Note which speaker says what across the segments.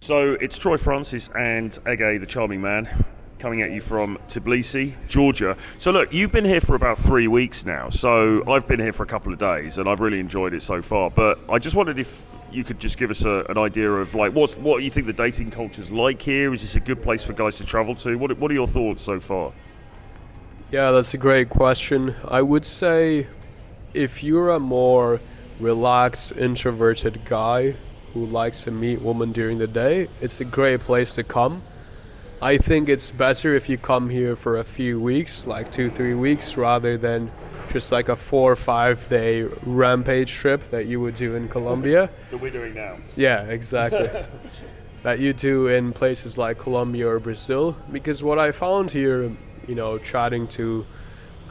Speaker 1: So it's Troy Francis and Ege, the charming man, coming at you from Tbilisi, Georgia. So look, you've been here for about 3 weeks now. So I've been here for a couple of days, and I've really enjoyed it so far. But I just wondered if you could just give us an idea of like what you think the dating culture's like here. Is this a good place for guys to travel to? What are your thoughts so far?
Speaker 2: Yeah, that's a great question. I would say if you're a more relaxed, introverted guy who likes to meet women during the day, it's a great place to come. I think it's better if you come here for a few weeks, like 2-3 weeks, rather than just like a 4 or 5 day rampage trip that you would do in Colombia.
Speaker 1: That we're doing now.
Speaker 2: Yeah, exactly. That you do in places like Colombia or Brazil. Because what I found here, chatting to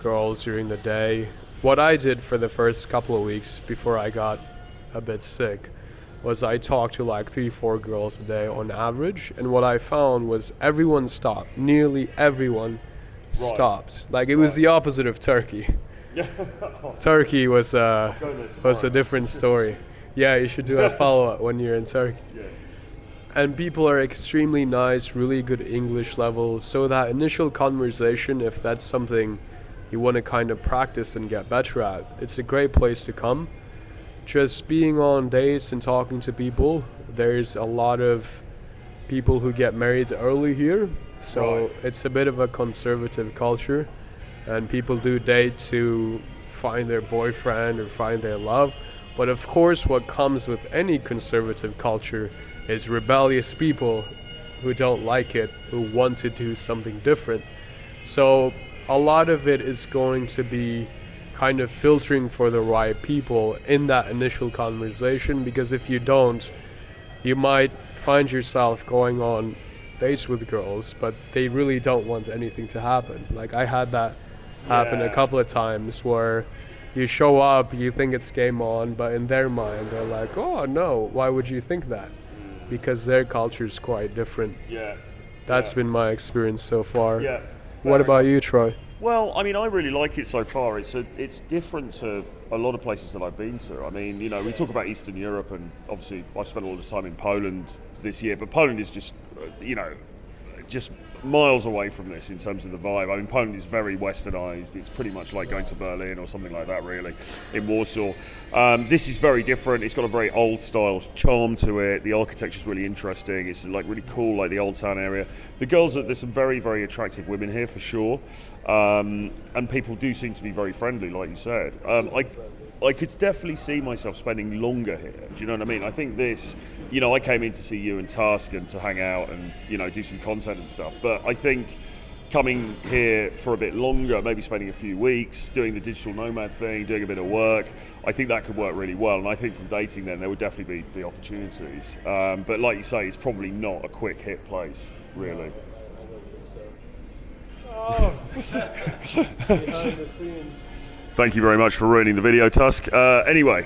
Speaker 2: girls during the day, what I did for the first couple of weeks before I got a bit sick was I talked to like 3-4 girls a day on average, and what I found was everyone stopped. Nearly everyone stopped. Like it was the opposite of Turkey. Turkey was a different story. Yeah, you should do a follow-up when you're in Turkey.
Speaker 1: Yeah.
Speaker 2: And people are extremely nice, really good English level. So that initial conversation, if that's something you want to kind of practice and get better at, it's a great place to come. Just being on dates and talking to people, there's a lot of people who get married early here. So it's a bit of a conservative culture. And people do date to find their boyfriend or find their love. But of course, what comes with any conservative culture is rebellious people who don't like it, who want to do something different. So a lot of it is going to be kind of filtering for the right people in that initial conversation, because if you don't, you might find yourself going on dates with girls, but they really don't want anything to happen. Like I had that happen a couple of times where you show up, you think it's game on, but in their mind they're like, oh no, why would you think that? Because their culture is quite different. That's been my experience so far. What about you, Troy?
Speaker 1: Well, I mean, I really like it so far. It's different to a lot of places that I've been to. I mean, we talk about Eastern Europe, and obviously I've spent a lot of time in Poland this year, but Poland is just, just miles away from this in terms of the vibe. I mean, Poland is very westernized. It's pretty much like going to Berlin or something like that, really, in Warsaw. This is very different. It's got a very old style charm to it. The architecture is really interesting. It's like really cool, like the Old Town area. The girls, there's some very, very attractive women here for sure. And people do seem to be very friendly, like you said. I could definitely see myself spending longer here. Do you know what I mean? I think this, I came in to see you and Tusk and to hang out and, do some content and stuff. But I think coming here for a bit longer, maybe spending a few weeks, doing the digital nomad thing, doing a bit of work, I think that could work really well. And I think from dating then, there would definitely be the opportunities. But like you say, it's probably not a quick hit place, really.
Speaker 2: Behind the scenes.
Speaker 1: Thank you very much for ruining the video, Tusk. Anyway,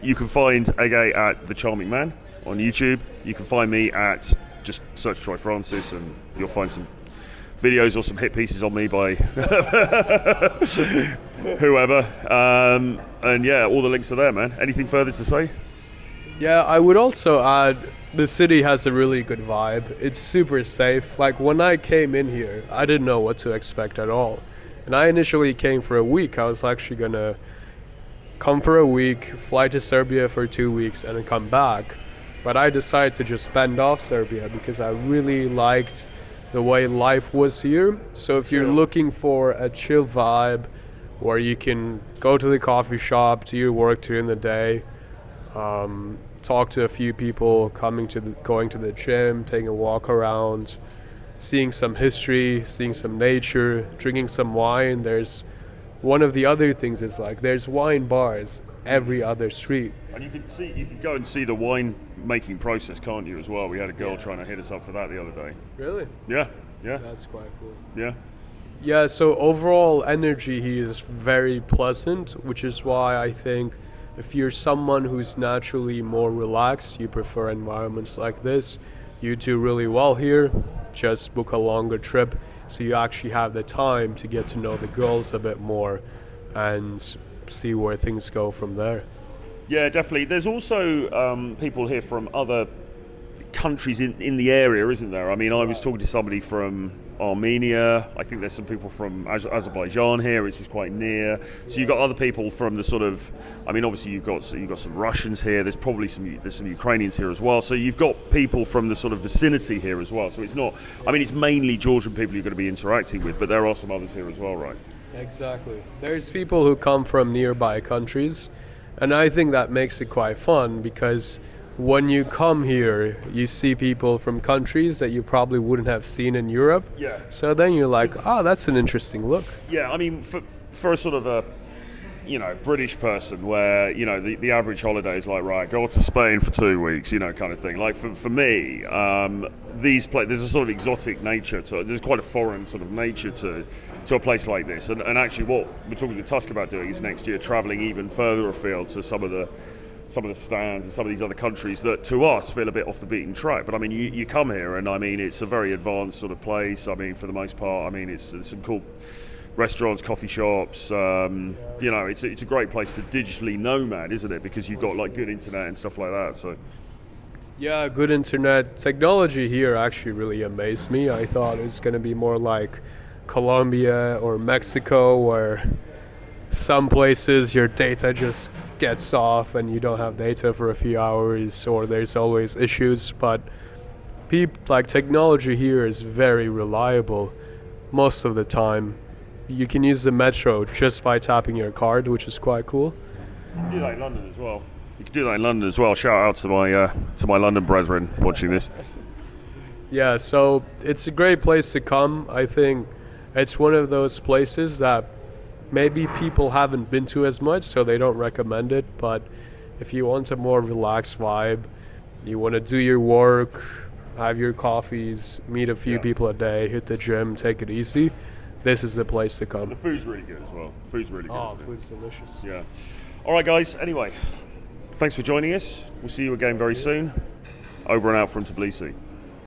Speaker 1: you can find Ege at The Charming Man on YouTube. You can find me at, just search Troy Francis and you'll find some videos or some hit pieces on me by whoever. And yeah, all the links are there, man. Anything further to say?
Speaker 2: Yeah, I would also add, the city has a really good vibe. It's super safe. Like when I came in here, I didn't know what to expect at all. And I initially came for a week. I was actually gonna come for a week, fly to Serbia for 2 weeks, and then come back. But I decided to just spend off Serbia because I really liked the way life was here. So if you're looking for a chill vibe where you can go to the coffee shop, do your work during the day, talk to a few people, going to the gym, taking a walk around, seeing some history, seeing some nature, drinking some wine. There's one of the other things is like there's wine bars every other street.
Speaker 1: And you can go and see the wine making process, can't you, as well? We had a girl trying to hit us up for that the other day.
Speaker 2: Really?
Speaker 1: Yeah.
Speaker 2: That's quite cool.
Speaker 1: Yeah,
Speaker 2: so overall energy here is very pleasant, which is why I think if you're someone who's naturally more relaxed, you prefer environments like this, you do really well here. Just book a longer trip so you actually have the time to get to know the girls a bit more and see where things go from there.
Speaker 1: Yeah, definitely. There's also people here from other countries in the area, isn't there? I mean, I was talking to somebody from Armenia. I think there's some people from Azerbaijan here, which is quite near. So you've got other people from the sort of, I mean, obviously you've got some Russians here. There's probably some Ukrainians here as well. So you've got people from the sort of vicinity here as well. So it's not, I mean, it's mainly Georgian people you're going to be interacting with, but there are some others here as well, right?
Speaker 2: Exactly. There's people who come from nearby countries, and I think that makes it quite fun because when you come here, you see people from countries that you probably wouldn't have seen in Europe.
Speaker 1: Yeah.
Speaker 2: So then you're like, that's an interesting look.
Speaker 1: Yeah, I mean, for a sort of a, you know, British person where, you know, the average holiday is like, right, go to Spain for 2 weeks, you know, kind of thing. Like for me, there's a sort of exotic nature to it. There's quite a foreign sort of nature to a place like this. And actually what we're talking to Tusk about doing is next year travelling even further afield to some of the stands and some of these other countries that to us feel a bit off the beaten track. But I mean, you come here and I mean, it's a very advanced sort of place. I mean, for the most part, I mean, there's some cool restaurants, coffee shops. You know, it's a great place to digitally nomad, isn't it? Because you've got like good internet and stuff like that. So
Speaker 2: yeah, good internet. Technology here actually really amazed me. I thought it was going to be more like Colombia or Mexico, where some places your data just gets off and you don't have data for a few hours, or there's always issues. But technology here is very reliable most of the time. You can use the metro just by tapping your card, which is quite cool.
Speaker 1: You can do that in London as well. Shout out to my London brethren watching this.
Speaker 2: Yeah, so it's a great place to come. I think it's one of those places that maybe people haven't been to as much, so they don't recommend it. But if you want a more relaxed vibe, you want to do your work, have your coffees, meet a few people a day, hit the gym, take it easy, this is the place to come.
Speaker 1: The food's really good as well. Food's really good.
Speaker 2: Oh, food's delicious.
Speaker 1: Yeah. All right, guys. Anyway, thanks for joining us. We'll see you again very soon. Over and out from Tbilisi.